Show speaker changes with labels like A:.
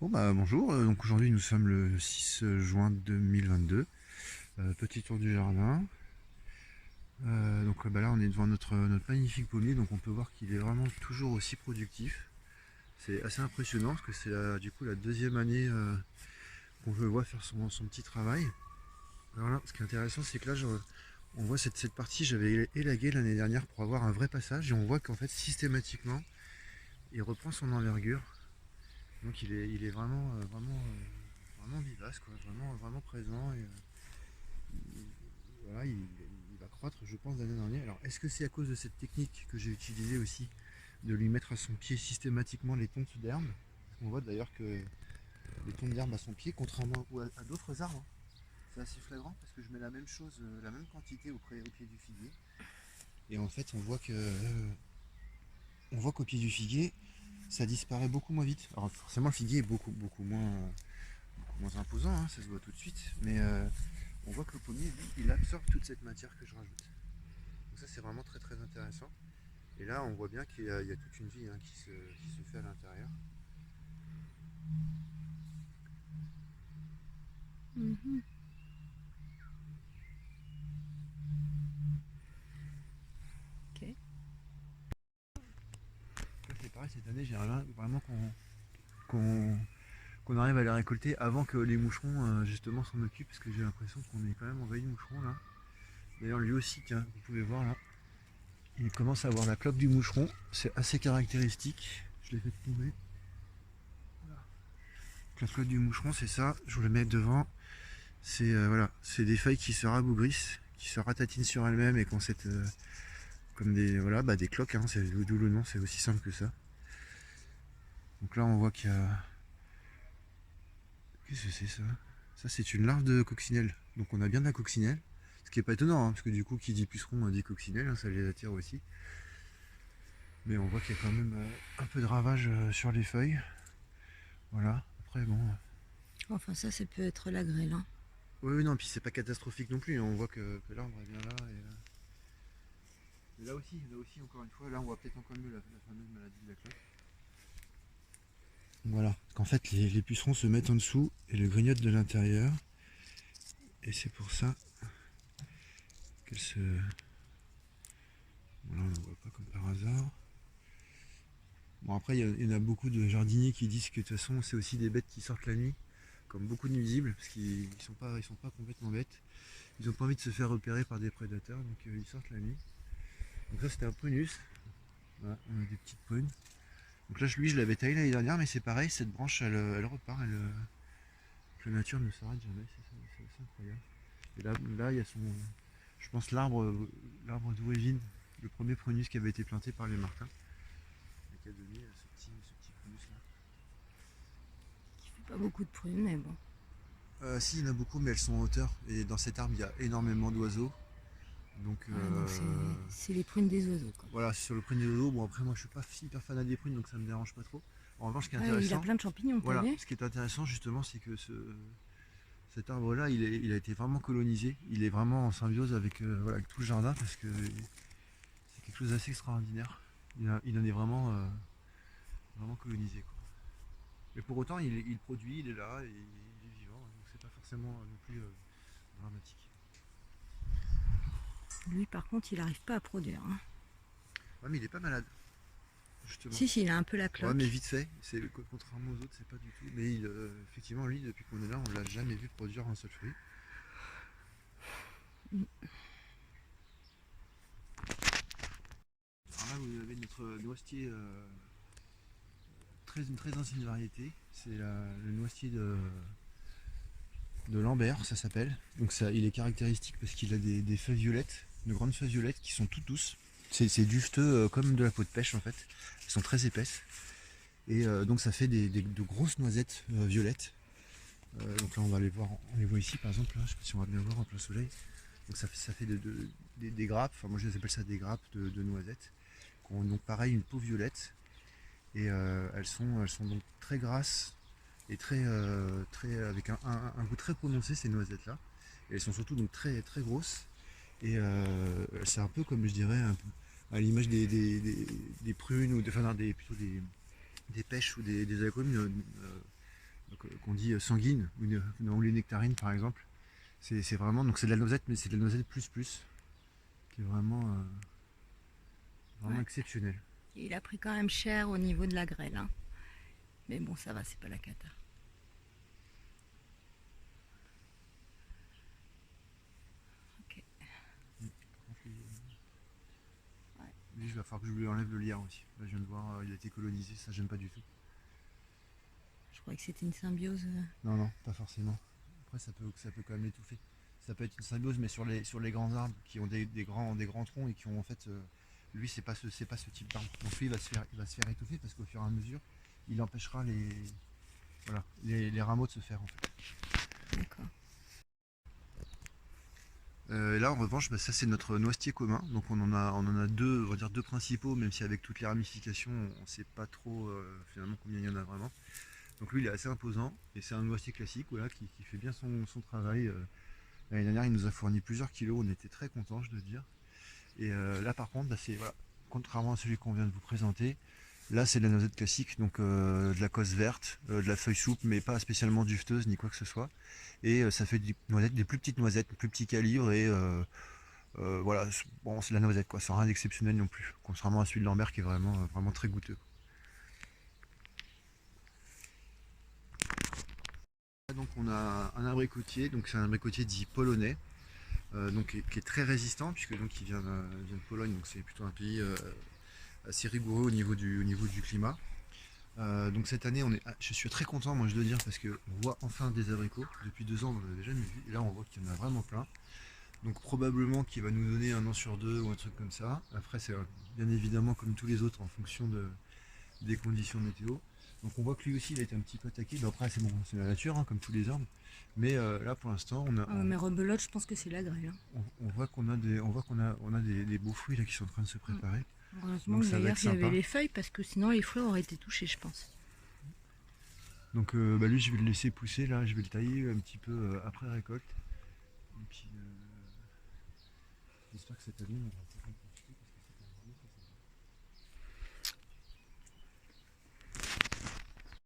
A: Bon bah bonjour, donc aujourd'hui nous sommes le 6 juin 2022, petit tour du jardin. Donc bah là on est devant notre magnifique pommier, donc on peut voir qu'il est vraiment toujours aussi productif. C'est assez impressionnant parce que c'est du coup la deuxième année qu'on le voit faire son petit travail. Alors là, ce qui est intéressant c'est que là on voit cette partie, j'avais élagué l'année dernière pour avoir un vrai passage et on voit qu'en fait systématiquement il reprend son envergure. Donc il est vraiment vivace, quoi, vraiment présent. Et, voilà, il va croître, je pense, d'année en année. Alors, est-ce que c'est à cause de cette technique que j'ai utilisée aussi, de lui mettre à son pied systématiquement les tontes d'herbe? On voit d'ailleurs que les tontes d'herbe à son pied, contrairement à d'autres arbres, hein. C'est assez flagrant parce que je mets la même chose, la même quantité au pied du figuier. Et en fait, on voit qu'au pied du figuier, ça disparaît beaucoup moins vite. Alors forcément, le figuier est beaucoup moins imposant, hein, ça se voit tout de suite. Mais on voit que le pommier, lui, il absorbe toute cette matière que je rajoute. Donc ça, c'est vraiment très intéressant. Et là, on voit bien qu'il y a toute une vie, hein, qui se fait à l'intérieur.
B: Mhm. Ok.
A: Là, c'est pareil, cette année, j'aimerais vraiment qu'on qu'on arrive à les récolter avant que les moucherons justement s'en occupent, parce que j'ai l'impression qu'on est quand même envahi de moucherons là. D'ailleurs, lui aussi, tiens, vous pouvez voir là, il commence à avoir la cloque du moucheron, c'est assez caractéristique. Je l'ai fait tomber. La cloque du moucheron, c'est ça, je vous le mets devant. C'est voilà, c'est des feuilles qui se rabougrissent, qui se ratatinent sur elles-mêmes et qui ont comme des voilà, bah, des cloques, hein, c'est d'où le nom, c'est aussi simple que ça. Donc là, on voit qu'il y a. Qu'est-ce que c'est ça? Ça, c'est une larve de coccinelle. Donc on a bien de la coccinelle. Ce qui est pas étonnant, hein, parce que du coup, qui dit puceron dit coccinelle, hein, ça les attire aussi. Mais on voit qu'il y a quand même un peu de ravage sur les feuilles. Voilà. Après, bon.
B: Enfin, ça peut être la grêle, hein.
A: Oui, oui, non, puis c'est pas catastrophique non plus. On voit que l'arbre est bien là. Et là aussi, encore une fois, là, on voit peut-être encore mieux la fameuse maladie de la cloque. Voilà. Parce qu'en fait, les pucerons se mettent en dessous et le grignotent de l'intérieur. Et c'est pour ça qu'elle se. Voilà, on ne voit pas comme par hasard. Bon, après, il y en a beaucoup de jardiniers qui disent que de toute façon, c'est aussi des bêtes qui sortent la nuit, comme beaucoup de nuisibles, parce qu'ils sont pas complètement bêtes. Ils ont pas envie de se faire repérer par des prédateurs, donc ils sortent la nuit. Donc ça, c'était un prunus. Voilà, on a des petites prunes. Donc là, lui, je l'avais taillé l'année dernière, mais c'est pareil, cette branche, elle repart, la nature ne s'arrête jamais, c'est assez incroyable. Et là, il y a je pense, l'arbre d'origine, le premier prunus qui avait été planté par les martins, et qui a donné ce petit prunus là.
B: Il fait pas beaucoup de prunes, mais bon.
A: Si, il y en a beaucoup, mais elles sont en hauteur. Et dans cet arbre, il y a énormément d'oiseaux. Donc
B: Ah, donc c'est les prunes des oiseaux, quoi.
A: voilà, c'est sur le prune des oiseaux. Bon, après, moi, je suis pas hyper fan des prunes, donc ça me dérange pas trop. En revanche, ce qui est
B: Ah, il a
A: intéressant,
B: plein de champignons, t'as
A: voilà,
B: vu?
A: ce qui est intéressant justement, c'est que cet arbre-là, il a été vraiment colonisé. Il est vraiment en symbiose voilà, avec tout le jardin parce que c'est quelque chose d'assez extraordinaire. Il en est vraiment colonisé, quoi. Mais pour autant, il produit, il est là, et il est vivant, donc c'est pas forcément non plus dramatique.
B: Lui, par contre, il arrive pas à produire, hein.
A: Ouais, mais il est pas malade, justement.
B: Si, il a un peu la
A: Ouais, mais
B: cloque.
A: vite fait, contrairement aux autres, c'est pas du tout. Mais effectivement, lui, depuis qu'on est là, on l'a jamais vu produire un seul fruit. Alors là, vous avez notre noisetier, une très ancienne variété. C'est le noisetier de Lambert, ça s'appelle. Donc ça, il est caractéristique parce qu'il a des feuilles violettes, de grandes feuilles violettes qui sont toutes douces. C'est dufteux comme de la peau de pêche en fait. Elles sont très épaisses. Et donc ça fait de grosses noisettes violettes. Donc là on va les voir, on les voit ici par exemple, là, je sais pas si on va bien voir en plein soleil. Donc ça fait des grappes, enfin moi je les appelle ça des grappes de noisettes, qui ont donc pareil une peau violette. Et elles sont donc très grasses et avec un goût très prononcé ces noisettes là. Et elles sont surtout donc très grosses. Et c'est un peu comme je dirais à l'image des prunes ou plutôt des pêches ou des agrumes. qu'on dit sanguine, ou les nectarines par exemple. C'est vraiment, donc c'est de la noisette, mais c'est de la noisette plus plus, qui est vraiment
B: Ouais.
A: exceptionnel.
B: Il a pris quand même cher au niveau de la grêle, hein. Mais bon, ça va, c'est pas la cata. Ok. Ouais.
A: Lui, il va falloir que je lui enlève le lierre aussi. Là, je viens de voir, il a été colonisé, ça j'aime pas du tout.
B: Je croyais que c'était une symbiose.
A: Non, non, pas forcément. Après, ça peut quand même l'étouffer. Ça peut être une symbiose, mais sur les grands arbres qui ont des grands troncs et qui ont en fait. Lui, c'est pas ce type d'arbre. Donc lui, il va se faire étouffer parce qu'au fur et à mesure, il empêchera les rameaux de se faire en fait.
B: D'accord.
A: Là, en revanche, ça c'est notre noisetier commun. Donc on en a deux, on va dire deux principaux, même si avec toutes les ramifications, on ne sait pas trop finalement combien il y en a vraiment. Donc lui, il est assez imposant et c'est un noisetier classique, voilà, qui fait bien son travail. L'année dernière, il nous a fourni plusieurs kilos, on était très contents, je dois dire. Et là, par contre, c'est voilà, contrairement à celui qu'on vient de vous présenter, là c'est de la noisette classique, donc de la cosse verte, de la feuille souple, mais pas spécialement dufteuse ni quoi que ce soit. Et ça fait des plus petites noisettes, plus petits calibres et voilà, bon, c'est de la noisette quoi, sans rien d'exceptionnel non plus, contrairement à celui de Lambert qui est vraiment très goûteux. Donc on a un abricotier, donc c'est un abricotier dit polonais, donc qui est très résistant puisque donc il vient de Pologne, donc c'est plutôt un pays assez rigoureux au niveau du climat. Donc cette année, je suis très content, moi je dois dire, parce qu'on voit enfin des abricots. Depuis 2 ans, on n'avait jamais vu. Et là, on voit qu'il y en a vraiment plein. Donc probablement qu'il va nous donner un an sur deux ou un truc comme ça. Après, c'est bien évidemment comme tous les autres en fonction des conditions météo. Donc on voit que lui aussi, il a été un petit peu attaqué. Mais après, c'est bon, c'est la nature, hein, comme tous les arbres. Mais là, pour l'instant, on, a-
B: Ah ouais, mais rebelote, je pense que c'est la grêle, hein.
A: on voit qu'on a des beaux fruits là qui sont en train de se
B: Mm.
A: préparer.
B: Heureusement
A: Donc
B: que
A: ça va
B: d'ailleurs
A: être
B: il y avait
A: sympa.
B: les feuilles parce que sinon les fleurs auraient été touchées, je pense.
A: Donc lui, je vais le laisser pousser là. Je vais le tailler un petit peu après récolte. Et puis, j'espère que cette année, on aura pas mal de